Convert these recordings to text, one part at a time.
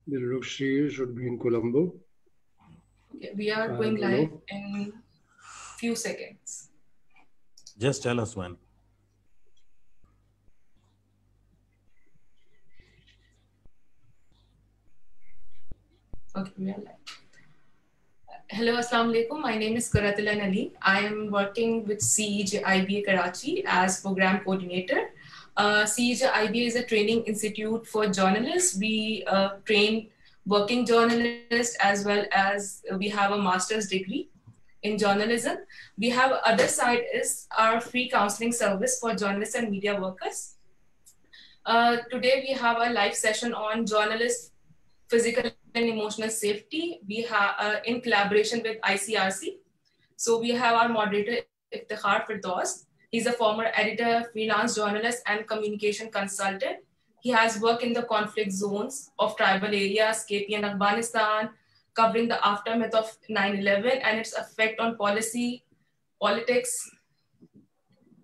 Dilrukshi should be in Colombo. Okay, we are going live in few seconds. Just tell us when. Okay, we are live. Hello, Assalamu alaikum. My name is Karatila Ali. I am working with CEJ IBA Karachi as program coordinator. CEJ IBA is a training institute for journalists. We train working journalists as well as we have a master's degree in journalism. We have other side is our free counseling service for journalists and media workers. Today we have a live session on journalist physical and emotional safety. We have in collaboration with ICRC. So we have our moderator Iftikhar Firdaus. He's a former editor, freelance journalist, and communication consultant. He has worked in the conflict zones of tribal areas, KP and Afghanistan, covering the aftermath of 9/11 and its effect on policy, politics,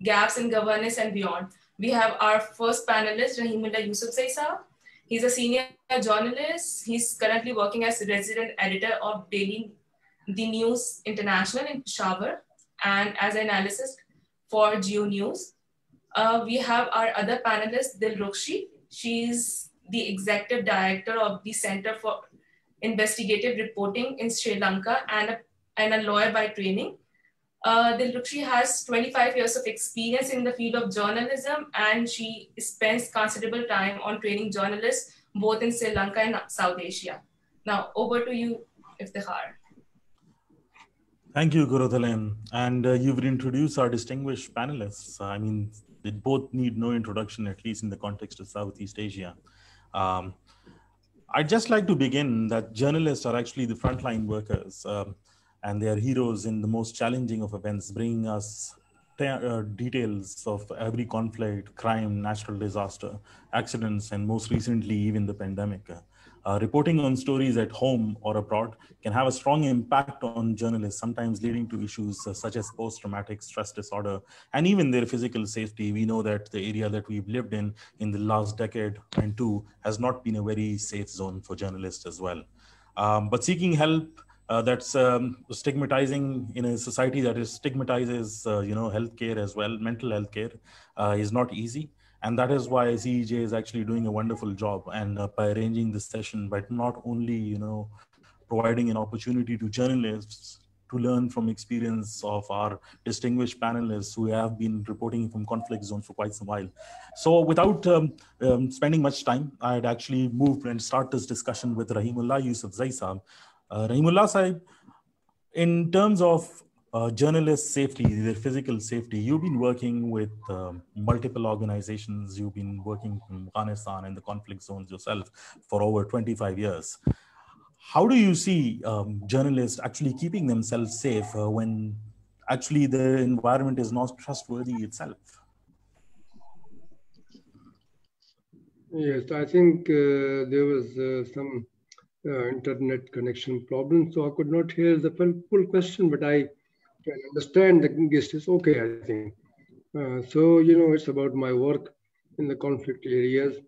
gaps in governance, and beyond. We have our first panelist, Rahimullah Yousafzai Saab. He's a senior journalist. He's currently working as resident editor of Daily The News International in Peshawar and as an analyst for Geo News. We have our other panelist, Dilrukshi. She's the executive director of the Center for Investigative Reporting in Sri Lanka and a lawyer by training. Dilrukshi has 25 years of experience in the field of journalism, and she spends considerable time on training journalists both in Sri Lanka and South Asia. Now, over to you, Iftikhar. Thank you, Gurudhalam. And you've introduced our distinguished panelists. I mean, they both need no introduction, at least in the context of Southeast Asia. I'd just like to begin that journalists are actually the frontline workers. And they are heroes in the most challenging of events, bringing us details of every conflict, crime, natural disaster, accidents, and most recently, even the pandemic. Reporting on stories at home or abroad can have a strong impact on journalists, sometimes leading to issues such as post-traumatic stress disorder and even their physical safety. We know that the area that we've lived in the last decade and two has not been a very safe zone for journalists as well. But seeking help that's stigmatizing in a society that stigmatizes, healthcare as well, mental health care is not easy. And that is why CEJ is actually doing a wonderful job and by arranging this session, but not only, providing an opportunity to journalists to learn from experience of our distinguished panelists who have been reporting from conflict zones for quite some while. So without spending much time, I'd actually move and start this discussion with Rahimullah Yousafzai Saab. Rahimullah Saib, in terms of journalist safety, their physical safety, you've been working with multiple organizations. You've been working in Afghanistan and the conflict zones yourself for over 25 years. How do you see journalists actually keeping themselves safe when actually the environment is not trustworthy itself? Yes, I think there was some internet connection problem, so I could not hear the full question, but I can understand the gist is okay, I think. So, it's about my work in the conflict areas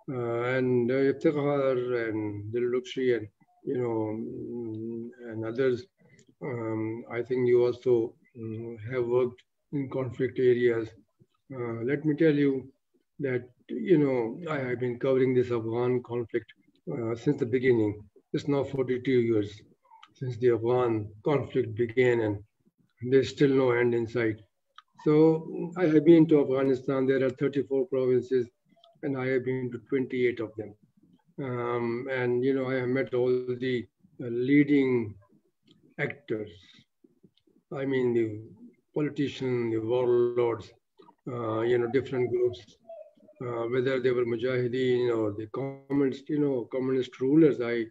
and Iftikhar and Dilrukshi and, and others. I think you also have worked in conflict areas. Let me tell you that, I have been covering this Afghan conflict since the beginning. It's now 42 years since the Afghan conflict began, and there's still no end in sight. So I have been to Afghanistan. There are 34 provinces, and I have been to 28 of them. And, I have met all the leading actors. I mean, the politicians, the warlords, different groups, whether they were Mujahideen or the communist rulers. I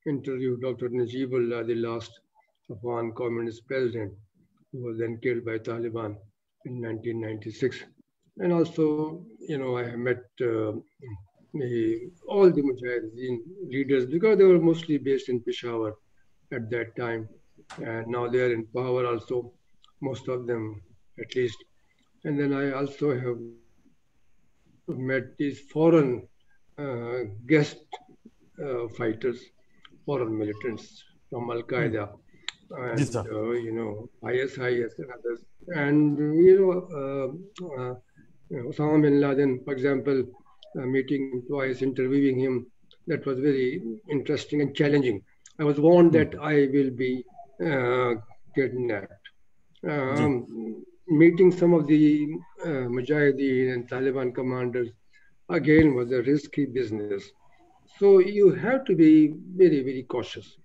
interviewed Dr. Najibullah, the last Afghan communist president, who was then killed by Taliban in 1996. And also, I have met all the Mujahideen leaders because they were mostly based in Peshawar at that time. And now they are in power also, most of them at least. And then I also have met these foreign guest fighters, foreign militants from Al-Qaeda Yes, and, sir. ISIS and others. And, Osama bin Laden, for example, meeting him twice, interviewing him, that was very interesting and challenging. I was warned that I will be kidnapped. Meeting some of the Mujahideen and Taliban commanders, again, was a risky business. So you have to be very, very cautious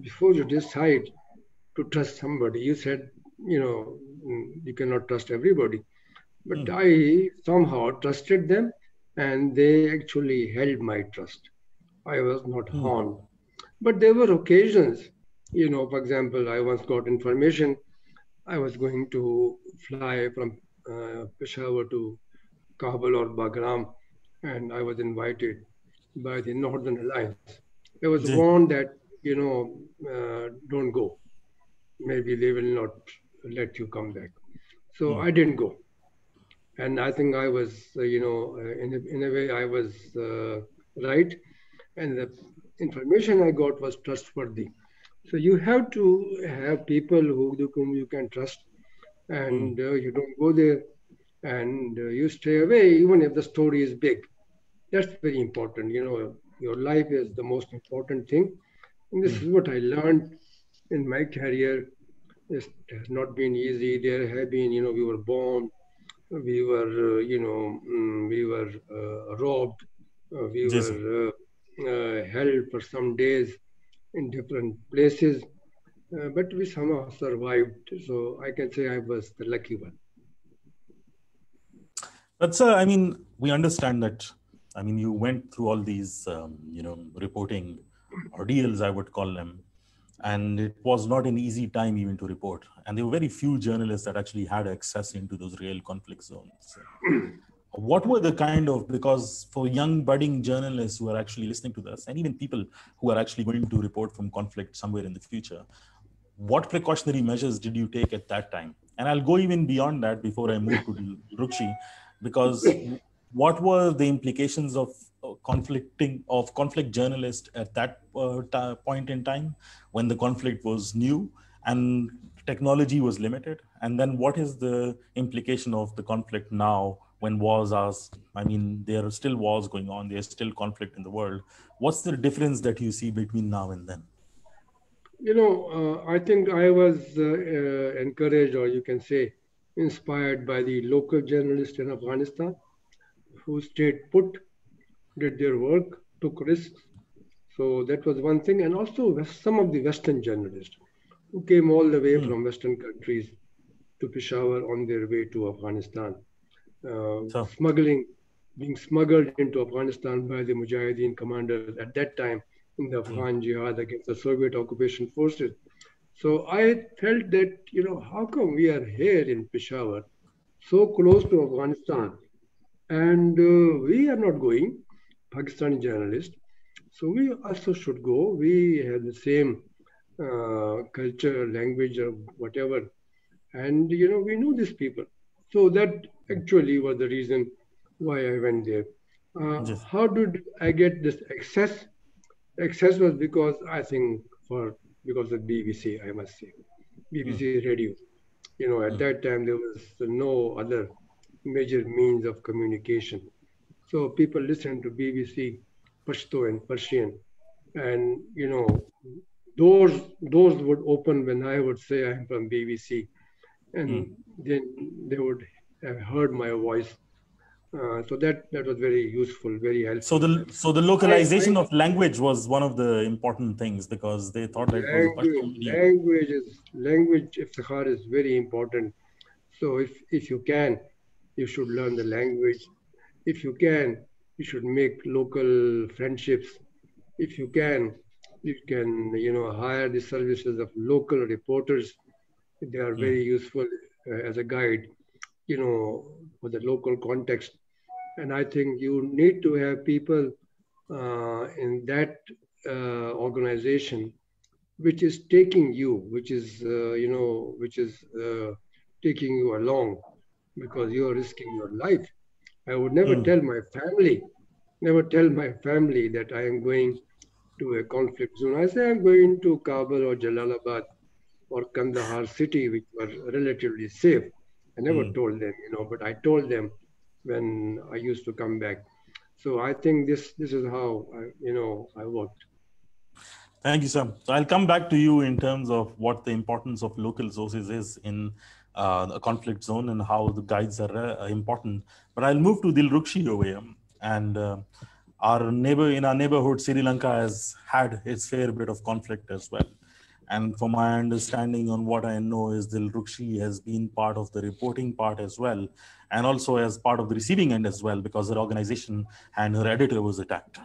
before you decide to trust somebody. You said, you cannot trust everybody. But I somehow trusted them, and they actually held my trust. I was not harmed. But there were occasions, for example, I once got information I was going to fly from Peshawar to Kabul or Bagram, and I was invited by the Northern Alliance. I was warned that, don't go. Maybe they will not let you come back. So I didn't go. And I think I was, in a way, I was right. And the information I got was trustworthy. So you have to have people whom you can trust, and you don't go there, and you stay away, even if the story is big. That's very important. Your life is the most important thing. And this is what I learned in my career. It has not been easy. There have been, we were bombed, we were, we were robbed, we were held for some days in different places, but we somehow survived. So I can say I was the lucky one. But we understand that, you went through all these, reporting ordeals, I would call them. And it was not an easy time even to report. And there were very few journalists that actually had access into those real conflict zones. What were the because for young budding journalists who are actually listening to this, and even people who are actually going to report from conflict somewhere in the future, what precautionary measures did you take at that time? And I'll go even beyond that before I move to Rukshi, because what were the implications of conflict journalists at that point in time when the conflict was new and technology was limited? And then what is the implication of the conflict now when wars are, there are still wars going on, there's still conflict in the world. What's the difference that you see between now and then? I think I was encouraged, or you can say inspired, by the local journalists in Afghanistan who stayed put, did their work, took risks. So that was one thing. And also some of the Western journalists who came all the way from Western countries to Peshawar on their way to Afghanistan. Being smuggled into Afghanistan by the Mujahideen commanders at that time in the Afghan jihad against the Soviet occupation forces. So I felt that, how come we are here in Peshawar, so close to Afghanistan, and we are not going, Pakistani journalists. So we also should go. We have the same culture, language, or whatever. And, we know these people. So that actually was the reason why I went there. How did I get this access? Access was because because of BBC, I must say. BBC radio. At that time, there was no other major means of communication. So people listened to BBC, Pashto and Persian. And, doors would open when I would say I'm from BBC. And then they would have heard my voice. So that was very useful, very helpful. So the localization of language was one of the important things, because they thought that language iftikhar is very important. So if you can, you should learn the language. If you can, you should make local friendships. If you can, hire the services of local reporters. They are very useful as a guide, for the local context. And I think you need to have people in that organization which is taking you, which is taking you along, because you are risking your life. I would never tell my family that I am going to a conflict zone. I say I'm going to Kabul or Jalalabad or Kandahar city, which were relatively safe. I never told them, but I told them when I used to come back. So I think this is how I worked. Thank you, Sam. So I'll come back to you in terms of what the importance of local sources is in a conflict zone and how the guides are important. But I'll move to Dilrukshi over here. And our neighborhood, Sri Lanka, has had its fair bit of conflict as well. And from my understanding on what I know is Dilrukshi has been part of the reporting part as well, and also as part of the receiving end as well, because her organization and her editor was attacked.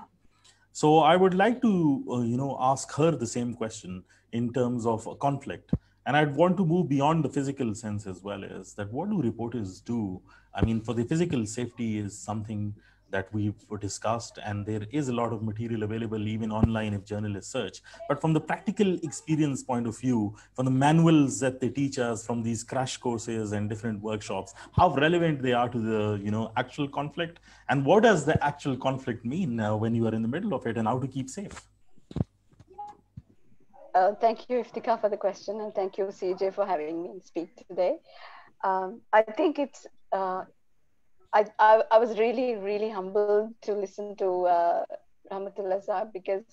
So I would like to, ask her the same question in terms of conflict. And I'd want to move beyond the physical sense as well, as that what do reporters do? I mean, for the physical safety is something that we've discussed, and there is a lot of material available even online if journalists search. But from the practical experience point of view, from the manuals that they teach us, from these crash courses and different workshops, how relevant they are to the actual conflict, and what does the actual conflict mean when you are in the middle of it, and how to keep safe? Thank you, Iftikhar, for the question, and thank you, CJ, for having me speak today. I think it's I was really, really humbled to listen to Rahmatullah Saab, because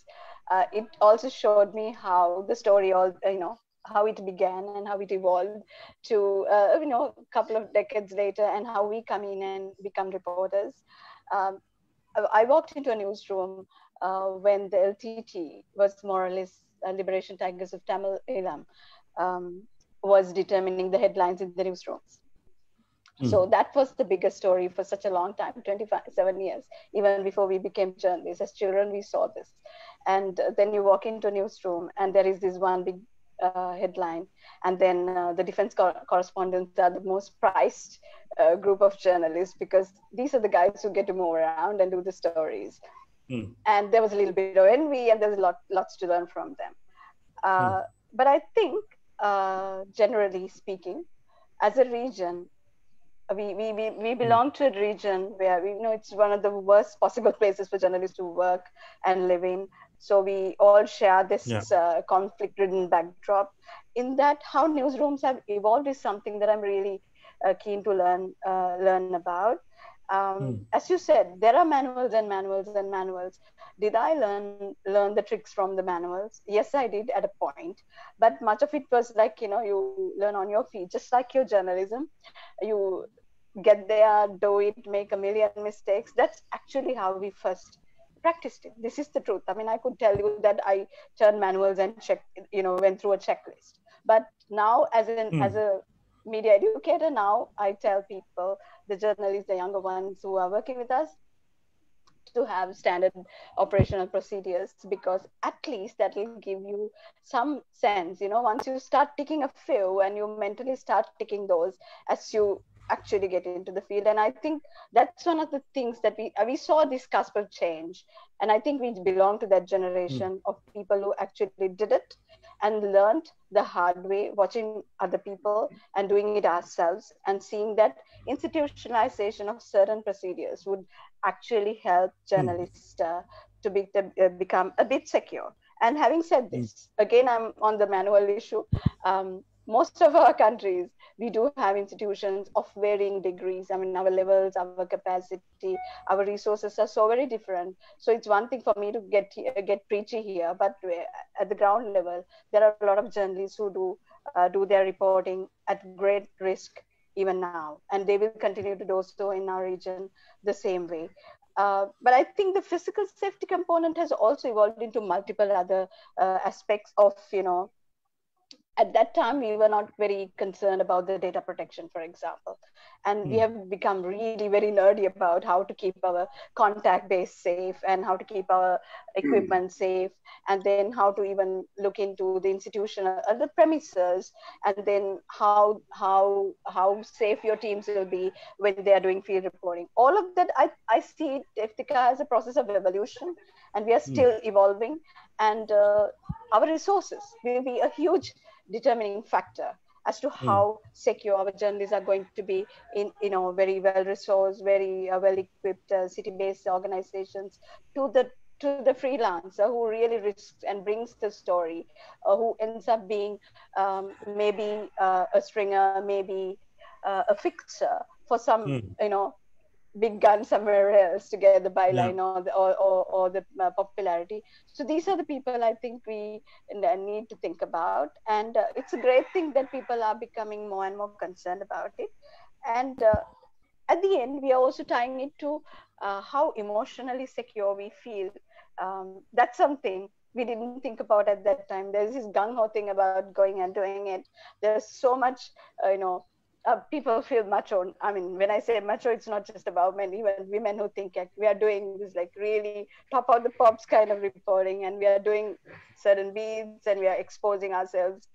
it also showed me how the story how it began and how it evolved to, a couple of decades later, and how we come in and become reporters. I walked into a newsroom when the LTT was more or less Liberation Tigers of Tamil Eelam, was determining the headlines in the newsrooms. So that was the biggest story for such a long time, 27 years, even before we became journalists. As children, we saw this. And then you walk into a newsroom and there is this one big headline. And then the defense correspondents are the most prized group of journalists, because these are the guys who get to move around and do the stories. And there was a little bit of envy, and there's lots to learn from them. But I think, generally speaking, as a region, we belong to a region where it's one of the worst possible places for journalists to work and live in. So we all share this conflict-ridden backdrop. In that, how newsrooms have evolved is something that I'm really keen to learn about. As you said, there are manuals and manuals and manuals. Did I learn the tricks from the manuals? Yes, I did at a point, but much of it was like, you learn on your feet, just like your journalism. You get there, do it, make a million mistakes. That's actually how we first practiced it. This is the truth. I mean, I could tell you that I turned manuals and checked, went through a checklist. But now as a media educator, now I tell people, the journalists, the younger ones who are working with us, to have standard operational procedures, because at least that will give you some sense. Once you start ticking a few and you mentally start ticking those as you actually get into the field. And I think that's one of the things that we saw this cusp of change. And I think we belong to that generation of people who actually did it and learned the hard way, watching other people and doing it ourselves, and seeing that institutionalization of certain procedures would actually help journalists to become a bit secure. And having said this, again, I'm on the manual issue. Most of our countries, we do have institutions of varying degrees. I mean, our levels, our capacity, our resources are so very different. So it's one thing for me to get preachy here, but at the ground level, there are a lot of journalists who do their reporting at great risk even now, and they will continue to do so in our region the same way. But I think the physical safety component has also evolved into multiple other aspects of, at that time, we were not very concerned about the data protection, for example. And we have become really very nerdy about how to keep our contact base safe and how to keep our equipment safe, and then how to even look into the institutional, the premises, and then how safe your teams will be when they are doing field reporting. All of that, I see Iftikhar as a process of evolution, and we are still evolving. And our resources will be a huge determining factor as to how secure our journalists are going to be in very well resourced, very well equipped city-based organizations, to to the freelancer who really risks and brings the story, who ends up being maybe a stringer, maybe a fixer for some, big gun somewhere else to get the Yeah. byline or the popularity. So these are the people I think we need to think about, and it's a great thing that people are becoming more and more concerned about it. And at the end, we are also tying it to how emotionally secure we feel. That's something we didn't think about at that time. There's this gung ho thing about going and doing it. There's so much, people feel macho. I mean, when I say macho, it's not just about men, even women who think we are doing this like really top of the pops kind of reporting, and we are doing certain beats and we are exposing ourselves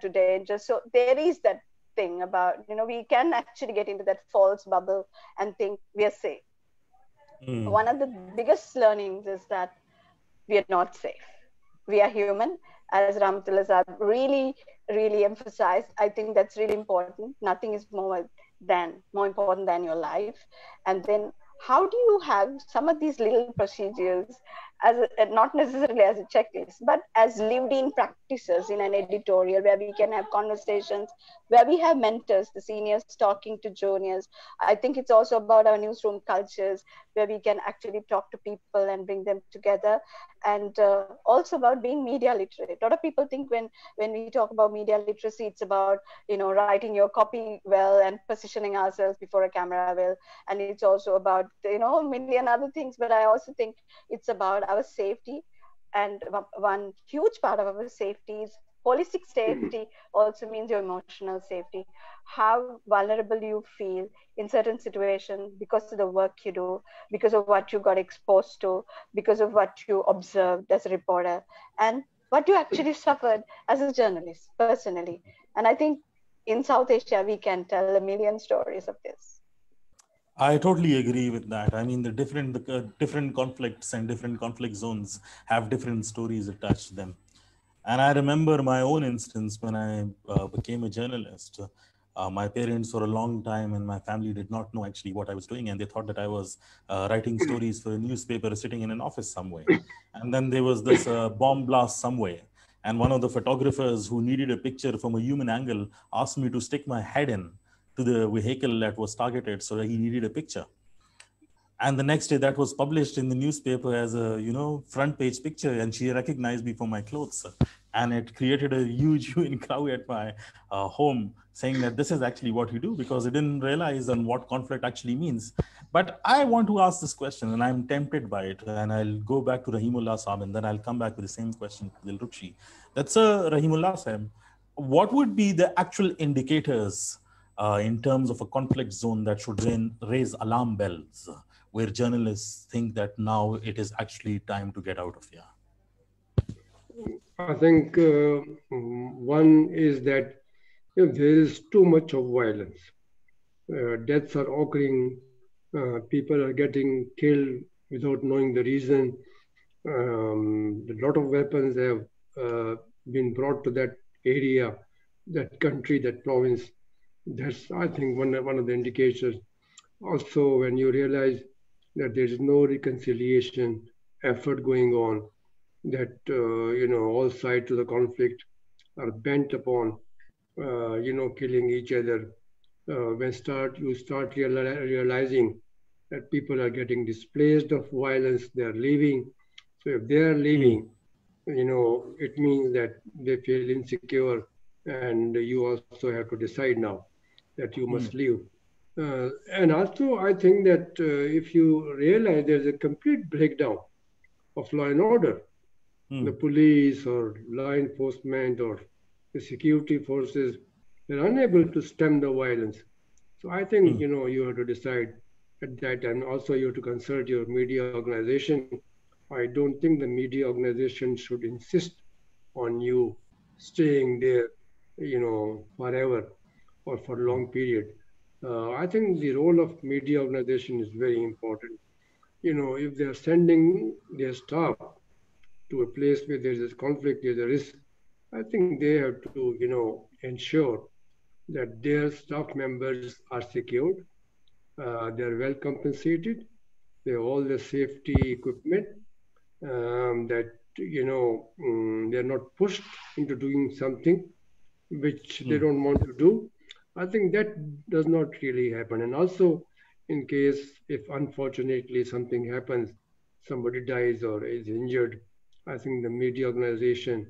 to danger. So there is that thing about, we can actually get into that false bubble and think we are safe. One of the biggest learnings is that we are not safe. We are human, as Rahmatullah Saab really emphasized. I think that's really important. Nothing is more important than your life. And then how do you have some of these little procedures as not necessarily as a checklist, but as lived in practices in an editorial where we can have conversations, where we have mentors, the seniors talking to juniors. I think it's also about our newsroom cultures where we can actually talk to people and bring them together, and also about being media literate. A lot of people think when we talk about media literacy, it's about, writing your copy well and positioning ourselves before a camera well, and it's also about, a million other things. But I also think it's about our safety, and one huge part of our safety is holistic safety. Also means your emotional safety, how vulnerable you feel in certain situations because of the work you do, because of what you got exposed to, because of what you observed as a reporter, and what you actually suffered as a journalist personally. And I think in South Asia we can tell a million stories of this. I totally agree with that. I mean, the different conflicts and different conflict zones have different stories attached to them. And I remember my own instance when I became a journalist. My parents for a long time and my family did not know actually what I was doing, and they thought that I was writing stories for a newspaper sitting in an office somewhere. And then there was this bomb blast somewhere. And one of the photographers who needed a picture from a human angle asked me to stick my head in to the vehicle that was targeted, so that he needed a picture. And the next day that was published in the newspaper as a, front page picture, and she recognized me from my clothes. And it created a huge crowd at my home saying that this is actually what you do, because they didn't realize on what conflict actually means. But I want to ask this question, and I'm tempted by it, and I'll go back to Rahimullah Saab, and then I'll come back with the same question to Dilrukshi. That's Rahimullah Saab. What would be the actual indicators in terms of a conflict zone that should raise alarm bells, where journalists think that now it is actually time to get out of here? I think one is that if there is too much of violence, deaths are occurring, people are getting killed without knowing the reason. A lot of weapons have been brought to that area, that country, that province. That's, I think, one of the indicators. Also, when you realize that there is no reconciliation effort going on, that all sides of the conflict are bent upon killing each other. When you start realizing that people are getting displaced of violence, they are leaving. So if they are leaving, it means that they feel insecure, and you also have to decide now that you must leave. And also, I think that if you realize there's a complete breakdown of law and order, the police or law enforcement or the security forces, they're unable to stem the violence. So I think, you have to decide at that time. Also, you have to consult your media organization. I don't think the media organization should insist on you staying there, forever or for a long period. I think the role of media organization is very important. If they're sending their staff to a place where there's a conflict, there's a risk, I think they have to, ensure that their staff members are secured, they're well compensated, they have all the safety equipment, that, they're not pushed into doing something which they don't want to do. I think that does not really happen. And also, in case if unfortunately something happens, somebody dies or is injured, I think the media organization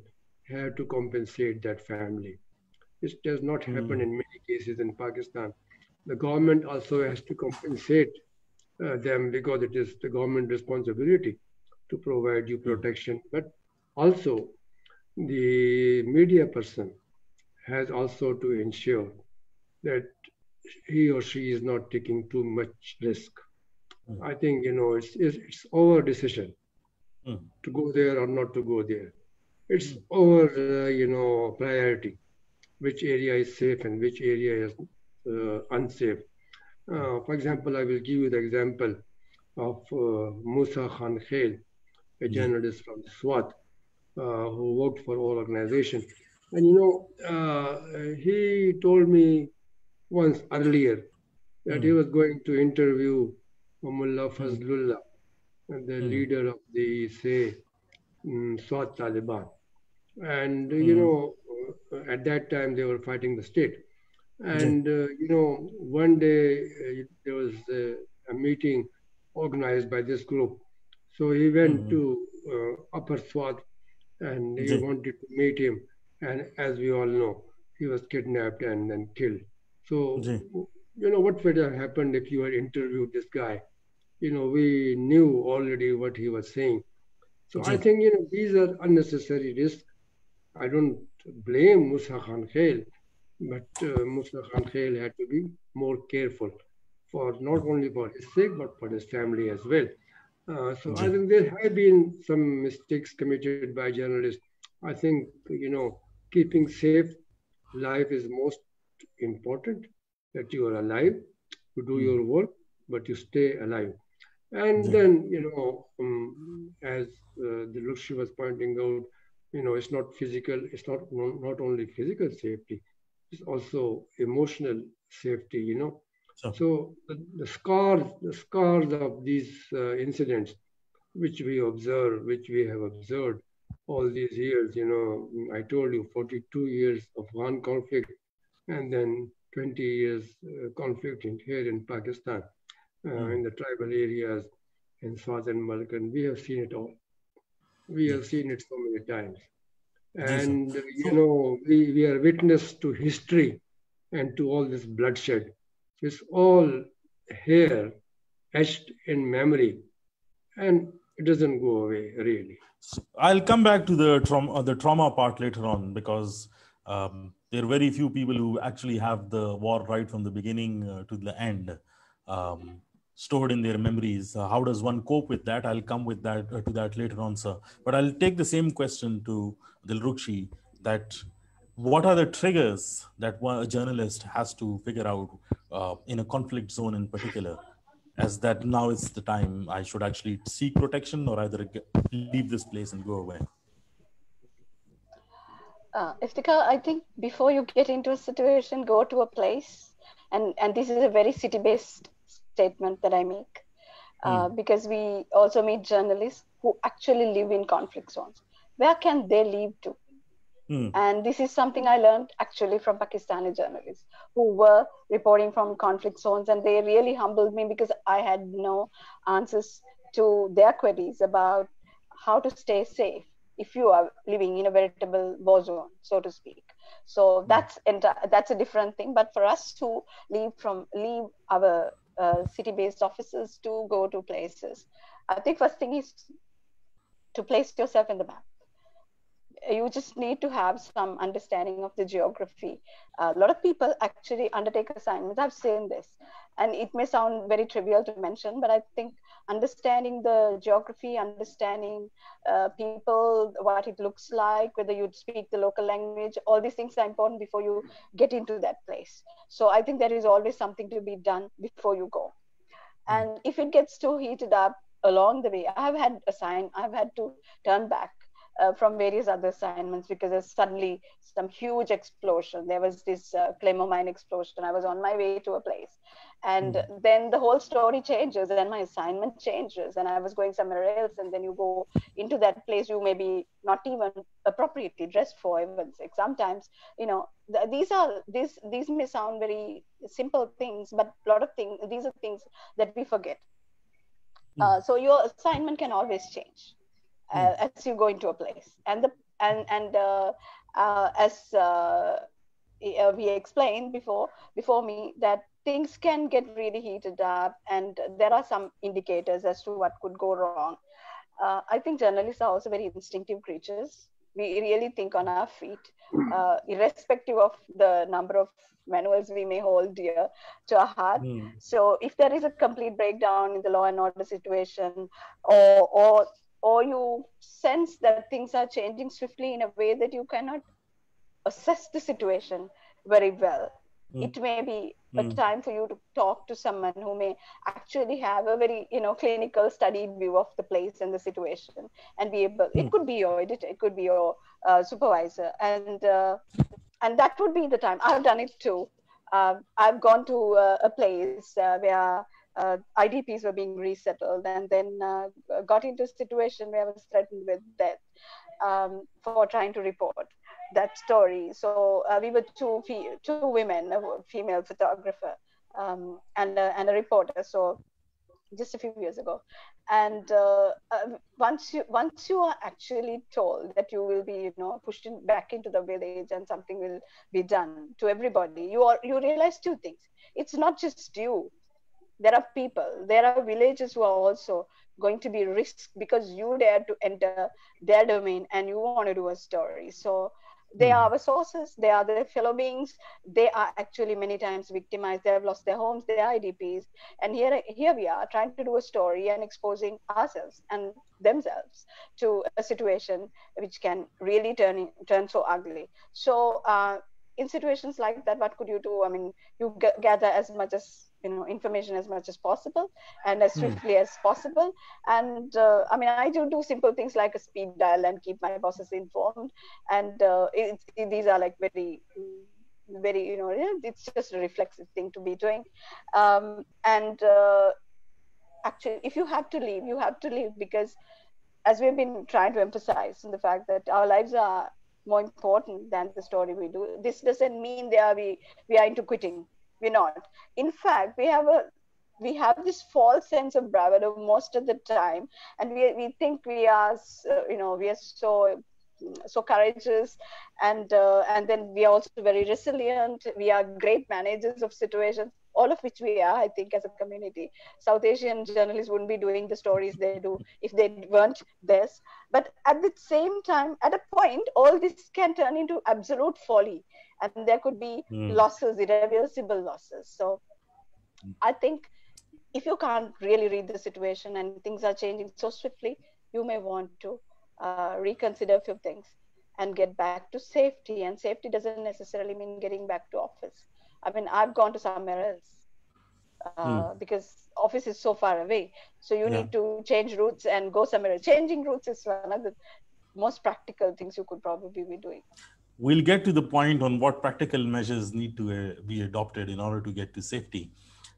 have to compensate that family. This does not happen in many cases in Pakistan. The government also has to compensate them because it is the government responsibility to provide you protection. But also, the media person has also to ensure that he or she is not taking too much risk. I think it's our decision to go there or not to go there. It's our priority, which area is safe and which area is unsafe. For example, I will give you the example of Musa Khan Khail, a journalist from Swat, who worked for our organization. And he told me once earlier that he was going to interview Mullah Fazlullah, the leader of the, say, Swat Taliban. And, at that time they were fighting the state. And, one day there was a meeting organized by this group. So he went to Upper Swat and he wanted to meet him. And as we all know, he was kidnapped and then killed. So, what would have happened if you had interviewed this guy? We knew already what he was saying. So I think, these are unnecessary risks. I don't blame Musa Khan Khail, but Musa Khan Khail had to be more careful for not only for his sake, but for his family as well. So I think there have been some mistakes committed by journalists. I think, keeping safe life is most important, that you are alive, you do your work, but you stay alive. And then, as the Lukshi was pointing out, it's not physical, it's not only physical safety, it's also emotional safety, So the scars of these incidents, which we observe, which we have observed all these years, I told you 42 years of Afghan conflict and then 20 years conflict here in Pakistan, in the tribal areas in Swat and Malkan. We have seen it all. We have seen it so many times. And, we are witness to history and to all this bloodshed. It's all here, etched in memory, and it doesn't go away, really. I'll come back to the trauma part later on, because there are very few people who actually have the war right from the beginning to the end stored in their memories. How does one cope with that? I'll come with that to that later on, sir. But I'll take the same question to Dilrukshi, that what are the triggers that a journalist has to figure out in a conflict zone in particular, as that now is the time I should actually seek protection or either leave this place and go away? Iftikhar, I think before you get into a situation, go to a place, and this is a very city-based statement that I make, because we also meet journalists who actually live in conflict zones. Where can they leave to? And this is something I learned actually from Pakistani journalists who were reporting from conflict zones, and they really humbled me because I had no answers to their queries about how to stay safe if you are living in a veritable war zone, so to speak. So that's a different thing. But for us to leave our city-based offices to go to places, I think first thing is to place yourself in the map. You just need to have some understanding of the geography. A lot of people actually undertake assignments. I've seen this, and it may sound very trivial to mention, but I think understanding the geography, understanding people, what it looks like, whether you speak the local language, all these things are important before you get into that place. So I think there is always something to be done before you go. And if it gets too heated up along the way, I've had to turn back from various other assignments because there's suddenly some huge explosion. There was this Claymore mine explosion. I was on my way to a place. And then the whole story changes and my assignment changes and I was going somewhere else. And then you go into that place you may be not even appropriately dressed for, even like sometimes, you know, these may sound very simple things, but a lot of things, these are things that we forget. So your assignment can always change as you go into a place. And as we explained before me, that things can get really heated up and there are some indicators as to what could go wrong. I think journalists are also very instinctive creatures. We really think on our feet, irrespective of the number of manuals we may hold dear to our heart. So if there is a complete breakdown in the law and order situation, or you sense that things are changing swiftly in a way that you cannot assess the situation very well, it may be a time for you to talk to someone who may actually have a very, you know, clinical studied view of the place and the situation and be able, it could be your editor, it could be your supervisor, and that would be the time. I've done it too. I've gone to a place where IDPs were being resettled, and then got into a situation where I was threatened with death for trying to report that story. So we were two women, a female photographer and a reporter. So just a few years ago, and once you are actually told that you will be, you know, pushed back into the village and something will be done to everybody, you realize two things. It's not just you. There are people, there are villages who are also going to be risked because you dare to enter their domain and you want to do a story. So they are our sources, they are their fellow beings, they are actually many times victimized, they have lost their homes, they are IDPs. And here we are trying to do a story and exposing ourselves and themselves to a situation which can really turn so ugly. So in situations like that, what could you do? I mean, you gather as much as, you know, information as much as possible and as swiftly as possible. And I mean, I do simple things like a speed dial and keep my bosses informed. And these are like very, you know, it's just a reflexive thing to be doing. Actually, if you have to leave, you have to leave, because as we've been trying to emphasize in the fact that our lives are more important than the story we do. This doesn't mean we are into quitting. We're not. In fact, we have this false sense of bravado most of the time, and we think we are, you know, we are so courageous, and then we are also very resilient. We are great managers of situations, all of which we are, I think, as a community. South Asian journalists wouldn't be doing the stories they do if they weren't this. But at the same time, at a point, all this can turn into absolute folly, and there could be losses, irreversible losses. So I think if you can't really read the situation and things are changing so swiftly, you may want to reconsider a few things and get back to safety. And safety doesn't necessarily mean getting back to office. I mean, I've gone to somewhere else because office is so far away. So you need to change routes and go somewhere else. Changing routes is one of the most practical things you could probably be doing. We'll get to the point on what practical measures need to be adopted in order to get to safety.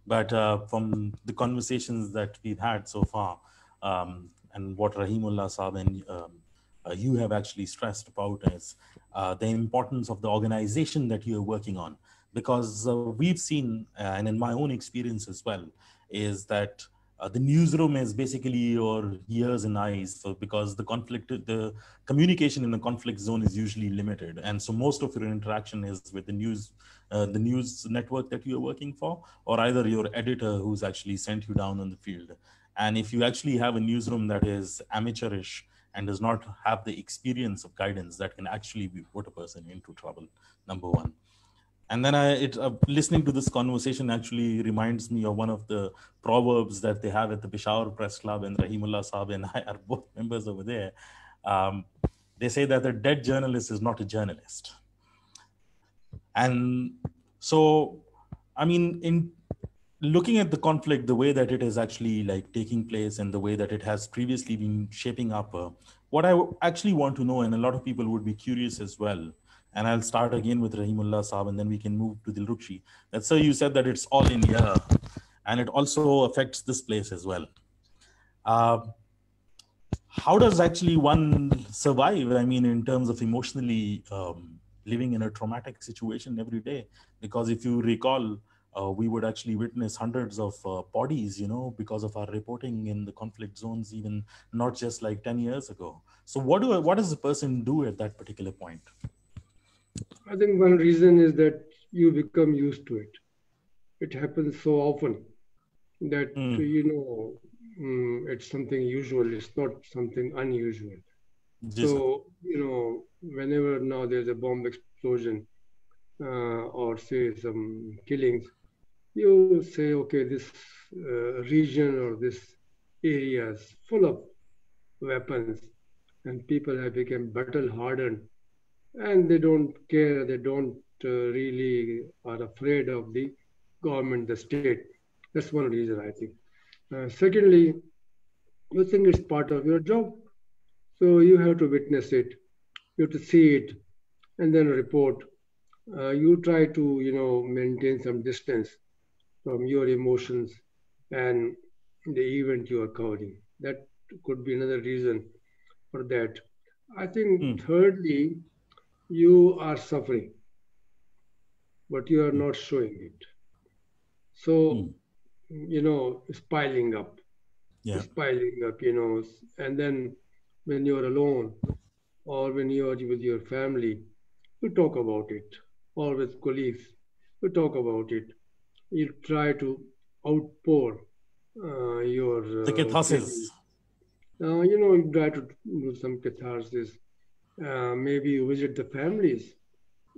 But from the conversations that we've had so far, and what Rahimullah Saab and you have actually stressed about is the importance of the organization that you're working on. Because we've seen, and in my own experience as well, is that the newsroom is basically your ears and eyes, so because the communication in the conflict zone is usually limited, and so most of your interaction is with the news network that you're working for, or either your editor who's actually sent you down on the field. And if you actually have a newsroom that is amateurish and does not have the experience of guidance, that can actually put a person into trouble, number one. And then listening to this conversation actually reminds me of one of the proverbs that they have at the Peshawar Press Club, and Rahimullah Saab and I are both members over there. They say that a dead journalist is not a journalist. And so, I mean, in looking at the conflict, the way that it is actually like taking place and the way that it has previously been shaping up, what I actually want to know, and a lot of people would be curious as well, and I'll start again with Rahimullah Saab, and then we can move to Dilrukhshi. That, sir, you said that it's all in here, and it also affects this place as well. How does actually one survive? I mean, in terms of emotionally living in a traumatic situation every day? Because if you recall, we would actually witness hundreds of bodies, because of our reporting in the conflict zones, even not just like 10 years ago. So what does a person do at that particular point? I think one reason is that you become used to it. It happens so often that, it's something usual. It's not something unusual. So, whenever now there's a bomb explosion or say some killings, you say, okay, this region or this area is full of weapons and people have become battle hardened and they don't care, they don't really are afraid of the government, the state. That's one reason, I think. Secondly, you think it's part of your job. So you have to witness it, you have to see it, and then report. You try to, maintain some distance from your emotions and the event you are covering. That could be another reason for that. I think thirdly, you are suffering, but you are not showing it. So, it's piling up. It's piling up, and then when you're alone or when you're with your family, you talk about it, or with colleagues, you talk about it. You try to outpour your the catharsis. You try to do some catharsis. Maybe you visit the families,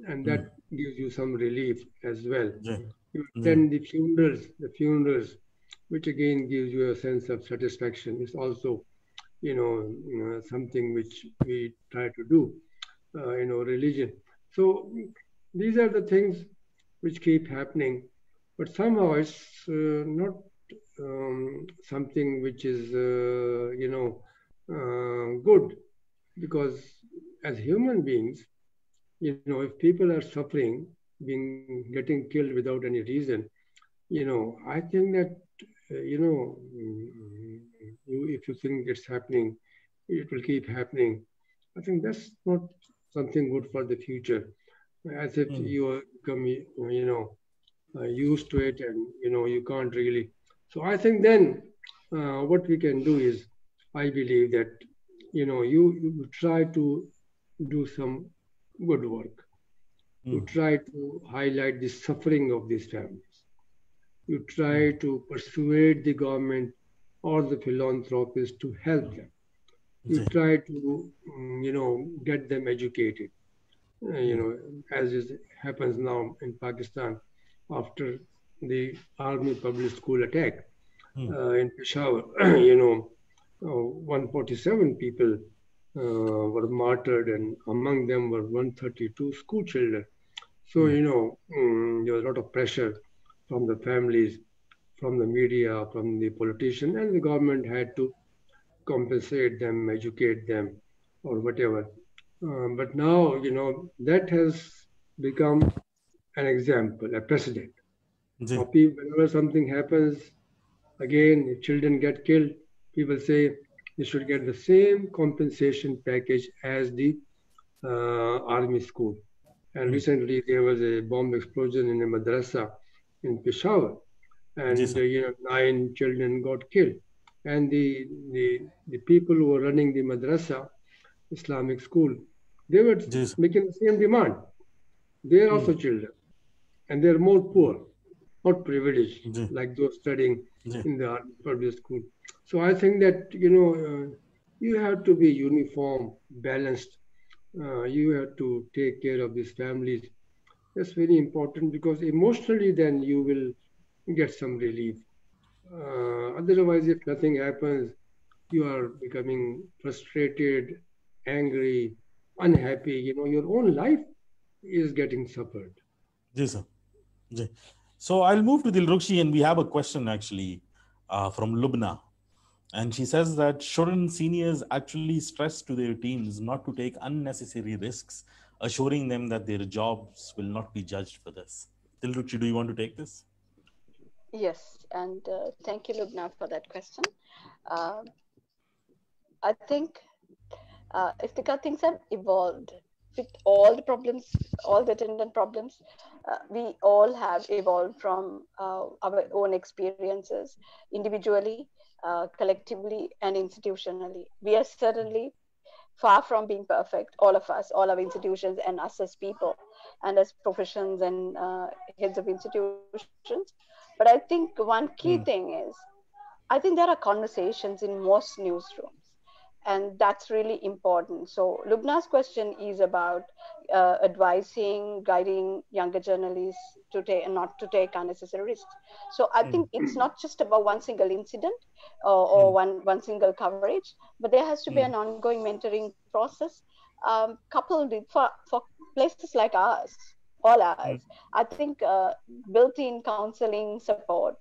and that gives you some relief as well. You attend the funerals, which again gives you a sense of satisfaction. It's also, something which we try to do, religion. So these are the things which keep happening, but somehow it's not something which is, good, because as human beings, if people are suffering, getting killed without any reason, I think that, if you think it's happening, it will keep happening. I think that's not something good for the future. As if you become, used to it and, you can't really. So I think then what we can do is, I believe that, you try to do some good work. You try to highlight the suffering of these families. You try to persuade the government or the philanthropists to help them. You try to, get them educated. As happens now in Pakistan after the army public school attack in Peshawar. 147 people were martyred, and among them were 132 school children. So, there was a lot of pressure from the families, from the media, from the politician, and the government had to compensate them, educate them, or whatever. But now, that has become an example, a precedent. Now, whenever something happens, again, if children get killed, people say they should get the same compensation package as the army school. And recently there was a bomb explosion in a madrasa in Peshawar, and 9 children got killed. And the people who were running the madrasa, Islamic school, they were making the same demand. They are also children, and they are more poor, not privileged like those studying in the public school. So I think that you have to be uniform, balanced. You have to take care of these families. That's very important, because emotionally then you will get some relief. Otherwise, if nothing happens, you are becoming frustrated, angry, unhappy. Your own life is getting suffered. Yes, sir. So I'll move to Dilrukhshi, and we have a question actually from Lubna. And she says that shouldn't seniors actually stress to their teams not to take unnecessary risks, assuring them that their jobs will not be judged for this? Dilruchi, do you want to take this? Yes, and thank you, Lubna, for that question. Uh, I think Iftikhar, things have evolved with all the problems, all the attendant problems. We all have evolved from our own experiences, individually, collectively, and institutionally. We are certainly far from being perfect, all of us, all our institutions, and us as people, and as professions and heads of institutions. But I think one key thing is, I think there are conversations in most newsrooms, and that's really important. So Lubna's question is about advising, guiding younger journalists to take and not to take unnecessary risks. So I think it's not just about one single incident or one single coverage, but there has to be an ongoing mentoring process, coupled with for places like ours, all ours. I think built-in counseling support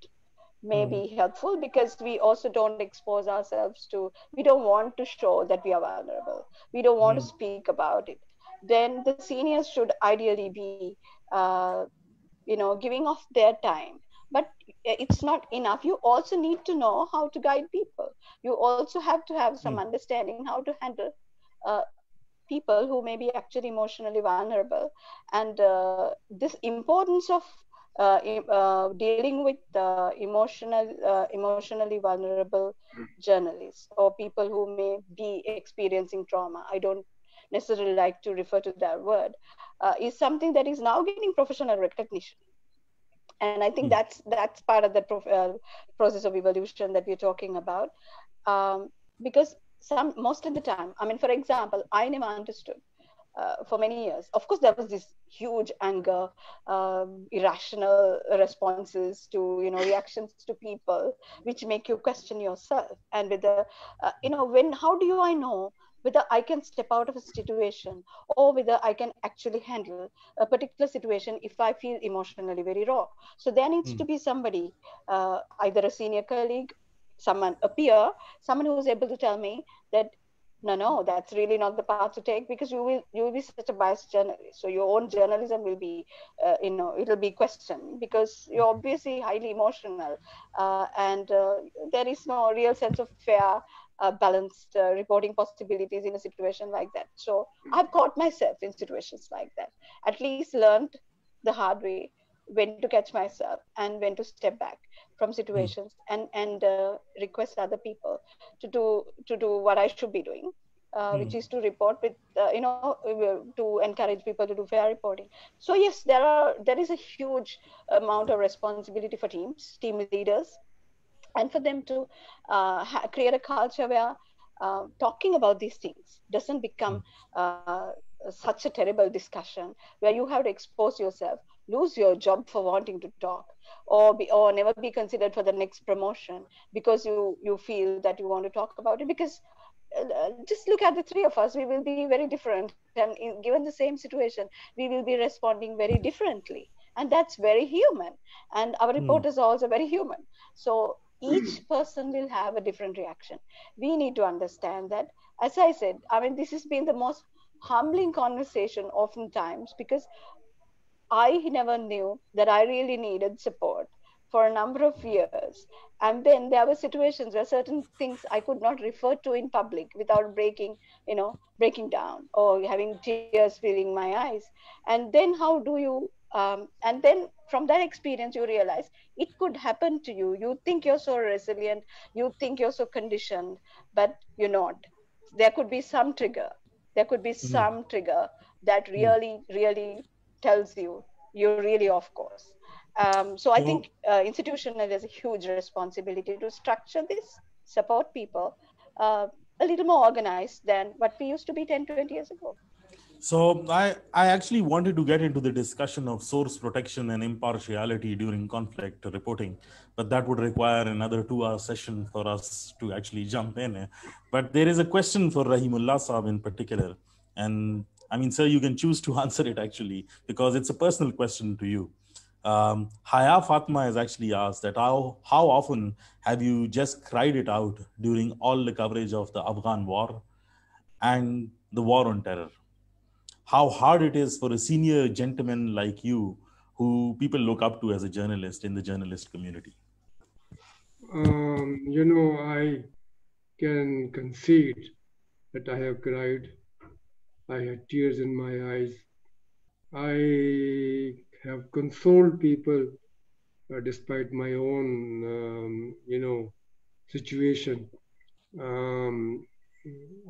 may be helpful, because we also don't expose ourselves to, we don't want to show that we are vulnerable, we don't want to speak about it. Then the seniors should ideally be giving off their time. But it's not enough, you also need to know how to guide people. You also have to have some understanding how to handle uh, people who may be actually emotionally vulnerable. And this importance of dealing with emotionally vulnerable journalists, or people who may be experiencing trauma, I don't necessarily like to refer to that word, is something that is now gaining professional recognition. And I think that's part of the process of evolution that we're talking about. Because most of the time, I mean, for example, I never understood for many years. Of course, there was this huge anger, irrational responses to, reactions to people, which make you question yourself. And whether, how do I know whether I can step out of a situation, or whether I can actually handle a particular situation if I feel emotionally very raw. So there needs to be somebody, either a senior colleague, someone, a peer, someone who is able to tell me that no, that's really not the path to take, because you will be such a biased journalist. So your own journalism will be, it'll be questioned, because you're obviously highly emotional, and there is no real sense of fair, balanced reporting possibilities in a situation like that. So I've caught myself in situations like that. At least learned the hard way when to catch myself and when to step back from situations, and request other people to do what I should be doing, which is to report with, to encourage people to do fair reporting. So yes, there is a huge amount of responsibility for team leaders, and for them to create a culture where talking about these things doesn't become such a terrible discussion where you have to expose yourself, lose your job for wanting to talk, or never be considered for the next promotion because you feel that you want to talk about it. Because just look at the three of us, we will be very different, and given the same situation, we will be responding very differently, and that's very human. And our reporters are also very human. So each person will have a different reaction. We need to understand that, as I said, I mean, this has been the most humbling conversation oftentimes, because I never knew that I really needed support for a number of years. And then there were situations where certain things I could not refer to in public without breaking down or having tears filling my eyes. And then how do you, and then from that experience, you realize it could happen to you. You think you're so resilient, you think you're so conditioned, but you're not. There could be some trigger. There could be some trigger that really tells you you're really off course. So I think institutionally there's a huge responsibility to structure this, support people a little more organized than what we used to be 10, 20 years ago. So I actually wanted to get into the discussion of source protection and impartiality during conflict reporting, but that would require another 2-hour session for us to actually jump in. But there is a question for Rahimullah Saab in particular. And I mean, sir, you can choose to answer it actually, because it's a personal question to you. Haya Fatma has actually asked that how often have you just cried it out during all the coverage of the Afghan war and the war on terror? How hard it is for a senior gentleman like you, who people look up to as a journalist in the journalist community. I can concede that I have cried. I had tears in my eyes. I have consoled people despite my own, situation.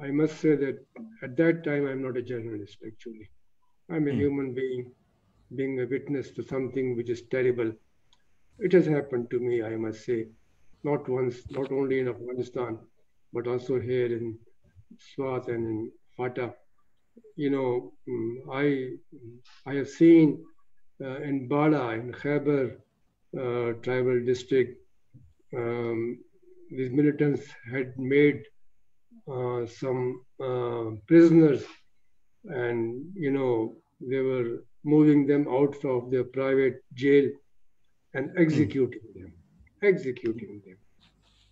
I must say that at that time, I'm not a journalist, actually. I'm a human being, being a witness to something which is terrible. It has happened to me, I must say, not once, not only in Afghanistan, but also here in Swat and in Fata. I have seen in Bada, in Khyber tribal district, these militants had made some prisoners, and they were moving them out of their private jail and executing them.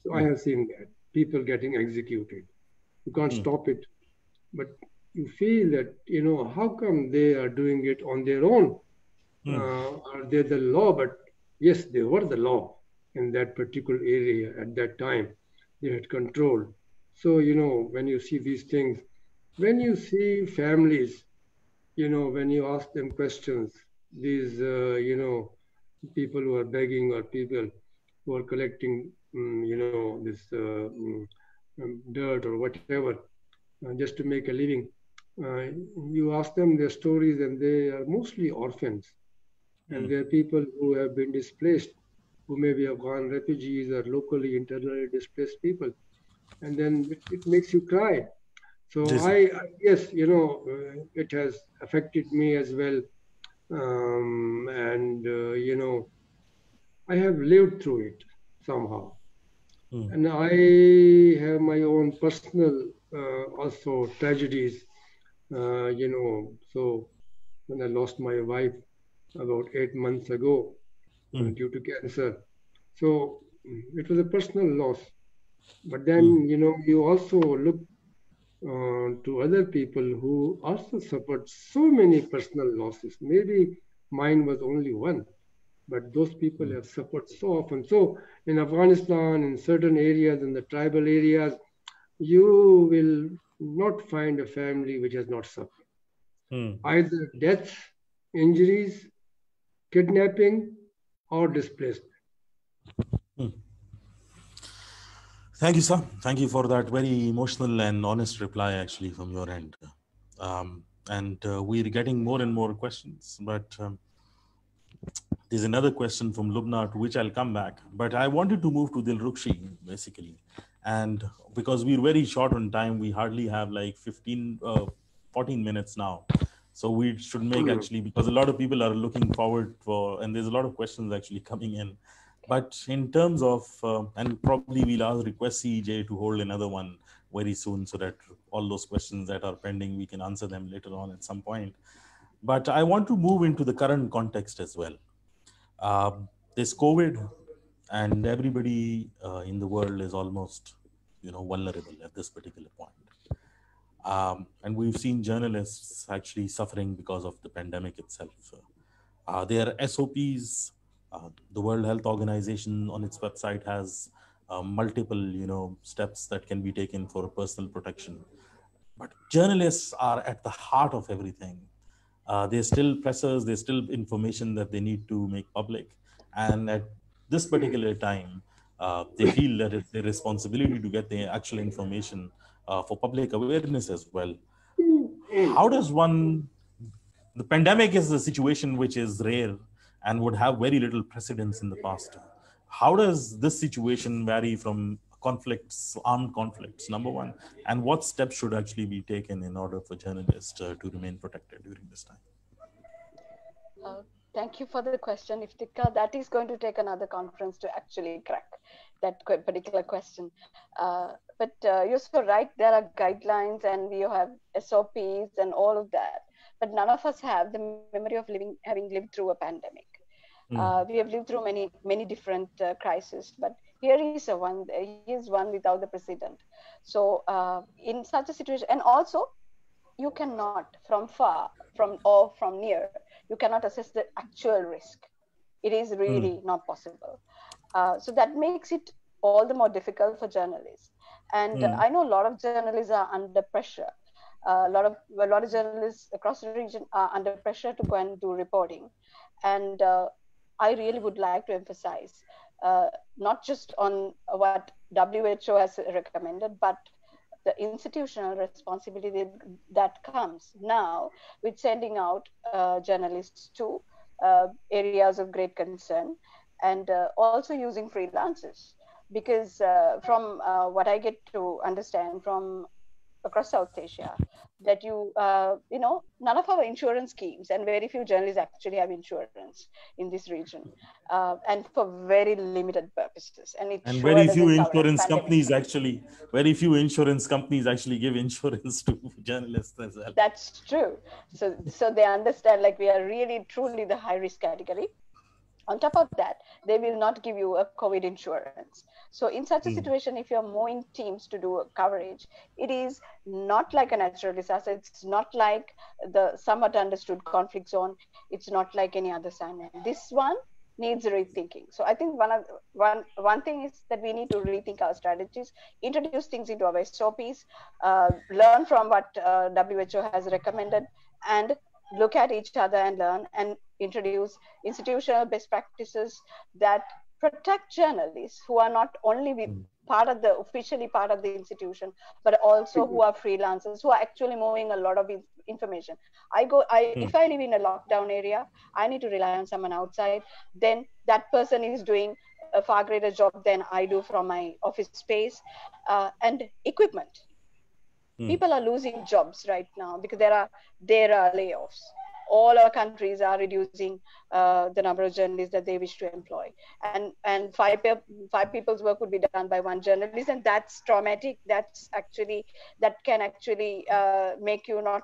So I have seen that, people getting executed. You can't stop it, but you feel that, how come they are doing it on their own? Are they the law? But yes, they were the law in that particular area at that time. They had control. So, when you see these things, when you see families, when you ask them questions, these, people who are begging or people who are collecting, this dirt or whatever, just to make a living, you ask them their stories, and they are mostly orphans. And there are people who have been displaced, who may be Afghan refugees or locally internally displaced people. And then it makes you cry. So yes, it has affected me as well. I have lived through it somehow. And I have my own personal also tragedies, so when I lost my wife about 8 months ago due to cancer. So it was a personal loss. But then, you also look to other people who also suffered so many personal losses. Maybe mine was only one, but those people have suffered so often. So in Afghanistan, in certain areas, in the tribal areas, you will not find a family which has not suffered. Either deaths, injuries, kidnapping, or displacement. Thank you, sir. Thank you for that very emotional and honest reply, actually, from your end. We're getting more and more questions, but there's another question from Lubna, to which I'll come back. But I wanted to move to Dilrukshi, basically. And because we're very short on time, we hardly have like 14 minutes now. So we should make actually, because a lot of people are looking forward for, and there's a lot of questions actually coming in. But in terms of, and probably we'll request CEJ to hold another one very soon, so that all those questions that are pending, we can answer them later on at some point. But I want to move into the current context as well. There's COVID, and everybody in the world is almost, vulnerable at this particular point. And we've seen journalists actually suffering because of the pandemic itself. There are SOPs. The World Health Organization on its website has multiple, steps that can be taken for personal protection. But journalists are at the heart of everything. There's still pressers, there's still information that they need to make public. And at this particular time, they feel that it's their responsibility to get the actual information for public awareness as well. How does the pandemic is a situation which is rare and would have very little precedence in the past. How does this situation vary from conflicts, armed conflicts, number one? And what steps should actually be taken in order for journalists to remain protected during this time? Thank you for the question, Iftikhar. That is going to take another conference to actually crack that particular question. But you're so right, there are guidelines and we have SOPs and all of that. But none of us have the memory of having lived through a pandemic. We have lived through many different crises, but here is one without the precedent. So in such a situation, and also you cannot from near, you cannot assess the actual risk. It is really not possible. So that makes it all the more difficult for journalists. And I know a lot of journalists are under pressure. A lot of journalists across the region are under pressure to go and do reporting. And I really would like to emphasize not just on what WHO has recommended, but the institutional responsibility that comes now with sending out journalists to areas of great concern, and also using freelancers. Because from what I get to understand from across South Asia, that none of our insurance schemes, and very few journalists actually have insurance in this region, and for very limited purposes, and it And sure very doesn't few cover insurance pandemic. companies actually, give insurance to journalists as well. That's true. So they understand, like, we are really truly the high risk category. On top of that, they will not give you a COVID insurance. So in such a situation, if you're moving teams to do coverage, it is not like a natural disaster. It's not like the somewhat understood conflict zone. It's not like any other assignment. This one needs rethinking. So I think one thing is that we need to rethink our strategies, introduce things into our SOPs, learn from what WHO has recommended, and look at each other and learn, and introduce institutional best practices that protect journalists who are not only officially part of the institution, but also who are freelancers, who are actually moving a lot of information. If I live in a lockdown area, I need to rely on someone outside. Then that person is doing a far greater job than I do from my office space. And equipment. People are losing jobs right now because there are layoffs. All our countries are reducing the number of journalists that they wish to employ, and five people's work would be done by one journalist, and that's traumatic. That can actually make you not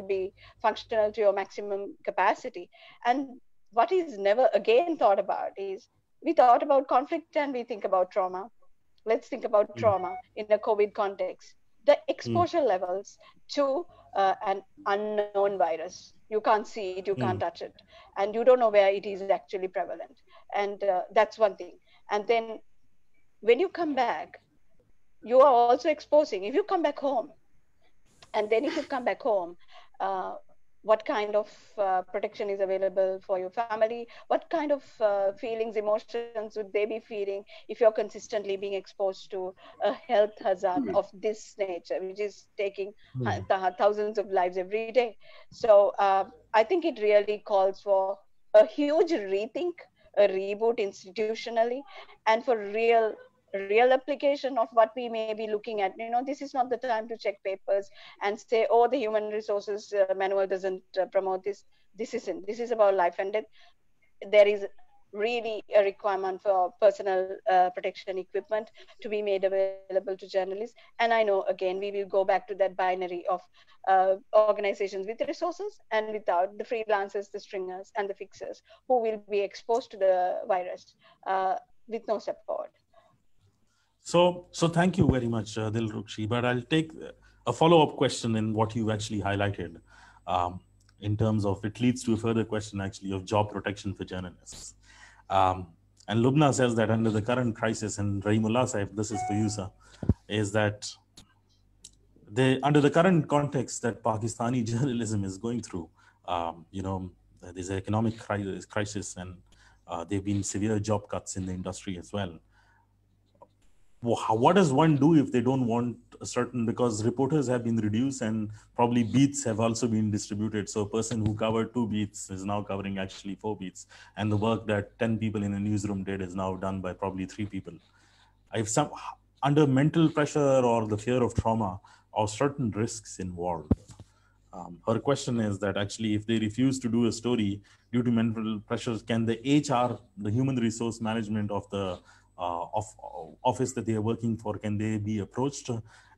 be functional to your maximum capacity. And what is never again thought about is, we thought about conflict and we think about trauma. Let's think about trauma in a COVID context. The exposure levels to an unknown virus. You can't see it, you can't touch it, and you don't know where it is actually prevalent. And that's one thing. And then when you come back, you are also exposing. If you come back home, what kind of protection is available for your family? What kind of feelings, emotions would they be feeling if you're consistently being exposed to a health hazard of this nature, which is taking thousands of lives every day? So I think it really calls for a huge rethink, a reboot institutionally, and for real application of what we may be looking at. This is not the time to check papers and say, oh, the human resources manual doesn't promote this. This isn't. This is about life and death. There is really a requirement for personal protection equipment to be made available to journalists. And I know, again, we will go back to that binary of organizations with resources and without, the freelancers, the stringers, and the fixers who will be exposed to the virus with no support. So thank you very much, Dilrukshi. But I'll take a follow-up question in what you actually highlighted, in terms of, it leads to a further question actually of job protection for journalists. And Lubna says that under the current crisis, and Rahimullah Saib, this is for you, sir, is that under the current context that Pakistani journalism is going through, there's an economic crisis, and there have been severe job cuts in the industry as well. What does one do if they don't want a certain, because reporters have been reduced and probably beats have also been distributed. So a person who covered 2 beats is now covering actually 4 beats. And the work that 10 people in a newsroom did is now done by probably 3 people. Under mental pressure or the fear of trauma or certain risks involved. Her question is that actually, if they refuse to do a story due to mental pressures, can the HR, the human resource management of the office that they are working for, can they be approached?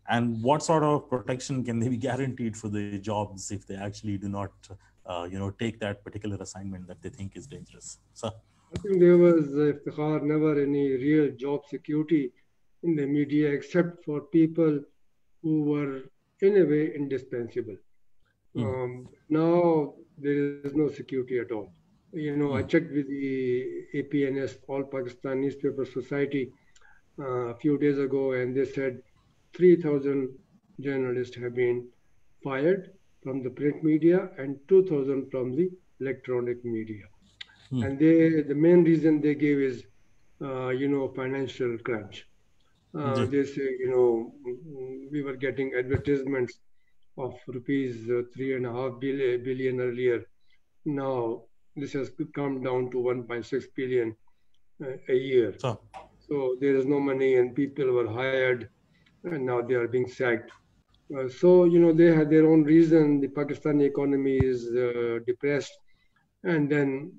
And what sort of protection can they be guaranteed for the jobs if they actually do not take that particular assignment that they think is dangerous. So I think there was, Iftikhar, never any real job security in the media except for people who were in a way indispensable. Now there is no security at all. I checked with the APNS, All Pakistan Newspaper Society, a few days ago, and they said 3,000 journalists have been fired from the print media and 2,000 from the electronic media. And the main reason they gave is, financial crunch. They say, we were getting advertisements of rupees 3.5 billion earlier. Now this has come down to 1.6 billion a year. So there is no money, and people were hired, and now they are being sacked. They had their own reason. The Pakistani economy is depressed, and then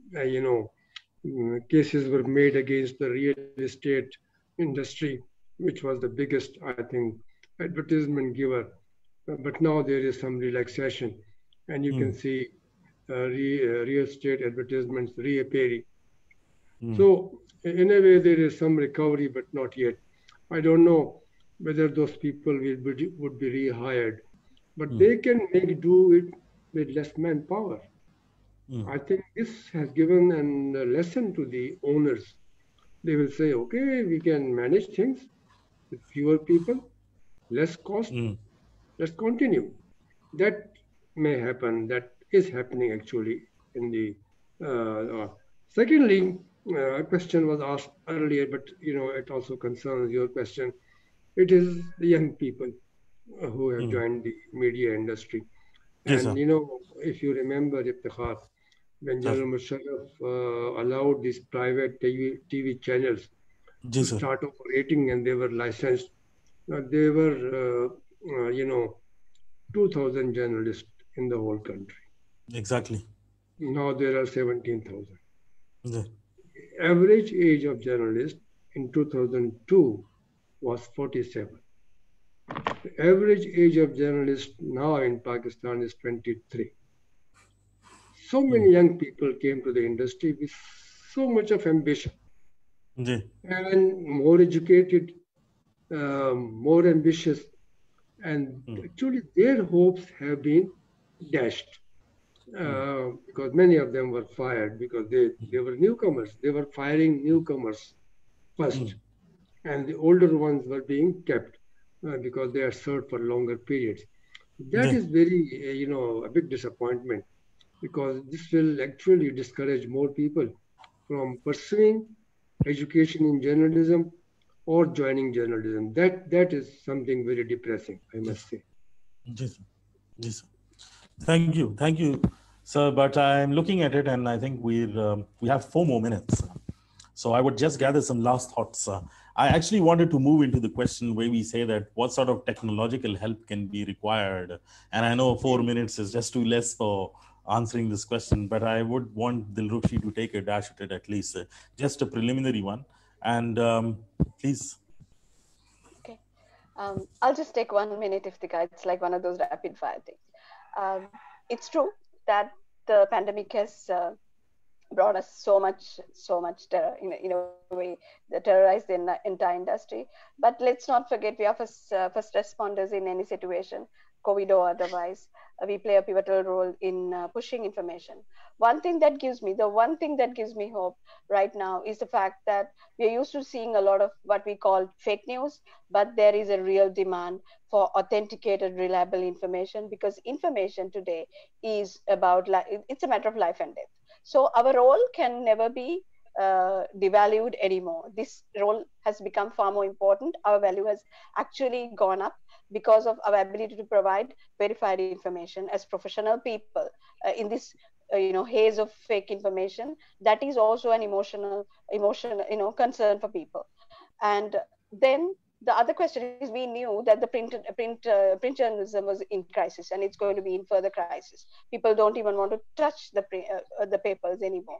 cases were made against the real estate industry, which was the biggest, I think, advertisement giver. But now there is some relaxation, and you can see real estate advertisements reappearing. So in a way, there is some recovery, but not yet. I don't know whether those people would be rehired, but they can make do it with less manpower. I think this has given a lesson to the owners. They will say, okay, we can manage things with fewer people, less cost. Let's continue. That may happen. That is happening actually in the. Secondly, a question was asked earlier, but it also concerns your question. It is the young people who have joined the media industry. Yes, and if you remember, Iftikhar, when General Musharraf allowed these private TV channels to start operating and they were licensed, they were 2,000 journalists in the whole country. Exactly. Now there are 17,000. Yeah. Average age of journalists in 2002 was 47. The average age of journalists now in Pakistan is 23. So many young people came to the industry with so much of ambition. Yeah. And more educated, more ambitious, and actually their hopes have been dashed because many of them were fired because they were newcomers. They were firing newcomers first, and the older ones were being kept because they had served for longer periods. That is very, a big disappointment, because this will actually discourage more people from pursuing education in journalism or joining journalism. That is something very depressing, I must say. Yes, yes. Thank you, sir. But I'm looking at it, and I think we have 4 more minutes. So I would just gather some last thoughts. I actually wanted to move into the question where we say that what sort of technological help can be required. And I know 4 minutes is just too less for answering this question, but I would want Dilrukhshi to take a dash at it at least, just a preliminary one. And please. Okay. I'll just take 1 minute, Iftikhar. It's like one of those rapid fire things. It's true that the pandemic has brought us so much terror, in a way that terrorized the entire industry. But let's not forget, we are first responders in any situation, COVID or otherwise. We play a pivotal role in pushing information. The one thing that gives me hope right now is the fact that we are used to seeing a lot of what we call fake news, but there is a real demand for authenticated, reliable information, because information today is about, it's a matter of life and death. So our role can never be devalued anymore. This role has become far more important. Our value has actually gone up because of our ability to provide verified information as professional people in this haze of fake information. That is also an emotional concern for people. And then the other question is, we knew that the print journalism was in crisis, and it's going to be in further crisis. People don't even want to touch the papers anymore.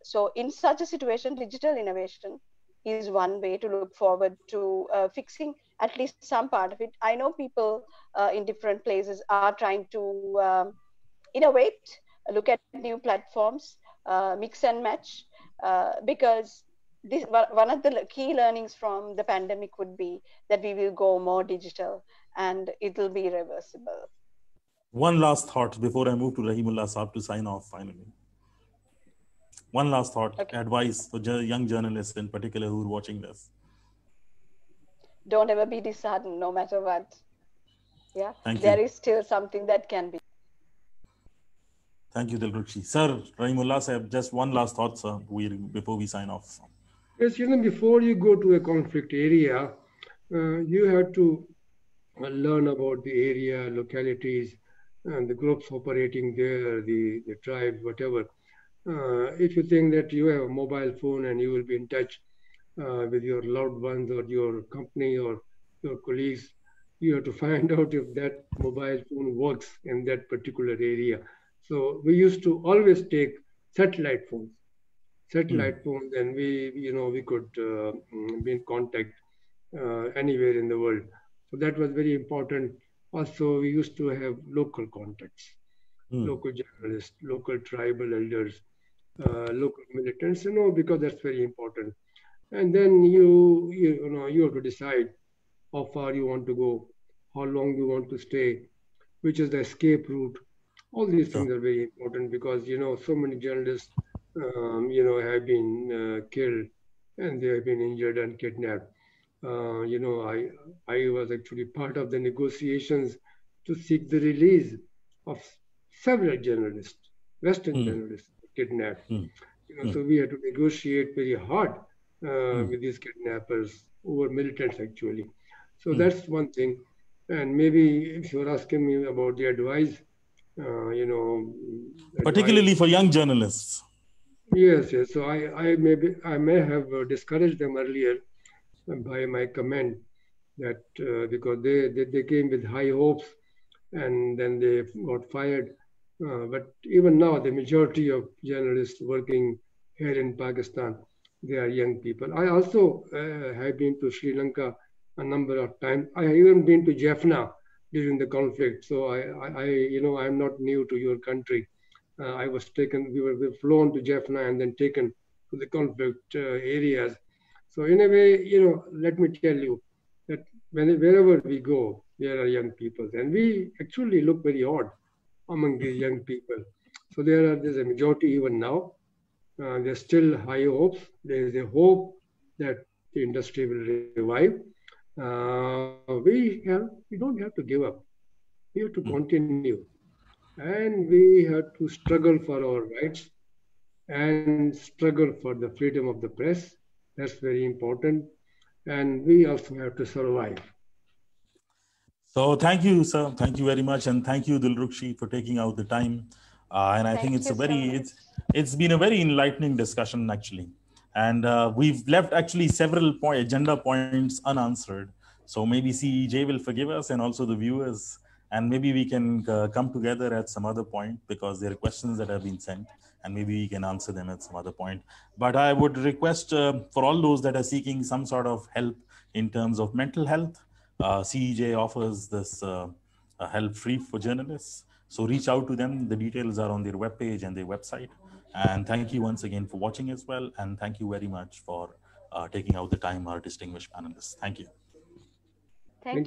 So in such a situation, digital innovation is one way to look forward to fixing at least some part of it. I know people in different places are trying to innovate look at new platforms, mix and match, because this one of the key learnings from the pandemic would be that we will go more digital and it will be reversible. One last thought before I move to Rahimullah Saab to sign off finally. One last thought, Okay. advice for young journalists in particular who are watching this. Don't ever be disheartened, no matter what. Yeah, Thank there you. is still something that can be. Thank you, Dilrukshi. Sir, Rahimullah Sahib, just one last thought, sir, before we sign off. Yes, before you go to a conflict area, you have to learn about the area, localities, and the groups operating there, the tribes, whatever. If you think that you have a mobile phone and you will be in touch with your loved ones or your company or your colleagues, you have to find out if that mobile phone works in that particular area. So we used to always take satellite phones, and we could be in contact anywhere in the world. So that was very important. Also, we used to have local contacts, local journalists, local tribal elders, local militants, because that's very important. And then you have to decide how far you want to go, how long you want to stay, which is the escape route. All these things are very important because so many journalists have been killed and they have been injured and kidnapped. I was actually part of the negotiations to seek the release of several journalists, Western journalists kidnapped. So we had to negotiate very hard with these kidnappers over militants actually. So that's one thing. And maybe if you're asking me about the advice, particularly for young journalists. Yes. So I may have discouraged them earlier by my comment that because they came with high hopes and then they got fired. But even now, the majority of journalists working here in Pakistan, they are young people. I also have been to Sri Lanka a number of times. I have even been to Jaffna during the conflict. So I'm not new to your country. We were flown to Jaffna and then taken to the conflict areas. So in a way, let me tell you that wherever we go, there are young people, and we actually look very odd among these young people. So there's a majority even now. There's still high hopes. There is a hope that the industry will revive. We don't have to give up. We have to continue, and we have to struggle for our rights and struggle for the freedom of the press. That's very important. And we also have to survive. So thank you, sir. Thank you very much. And thank you, Dilrukshi, for taking out the time. And I think it's been a very enlightening discussion, actually. And we've left actually several agenda points unanswered. So maybe CEJ will forgive us and also the viewers. And maybe we can come together at some other point because there are questions that have been sent and maybe we can answer them at some other point. But I would request for all those that are seeking some sort of help in terms of mental health, CEJ offers this help free for journalists. So reach out to them. The details are on their webpage and their website. And thank you once again for watching as well. And thank you very much for taking out the time, our distinguished panelists. Thank you. Thank you.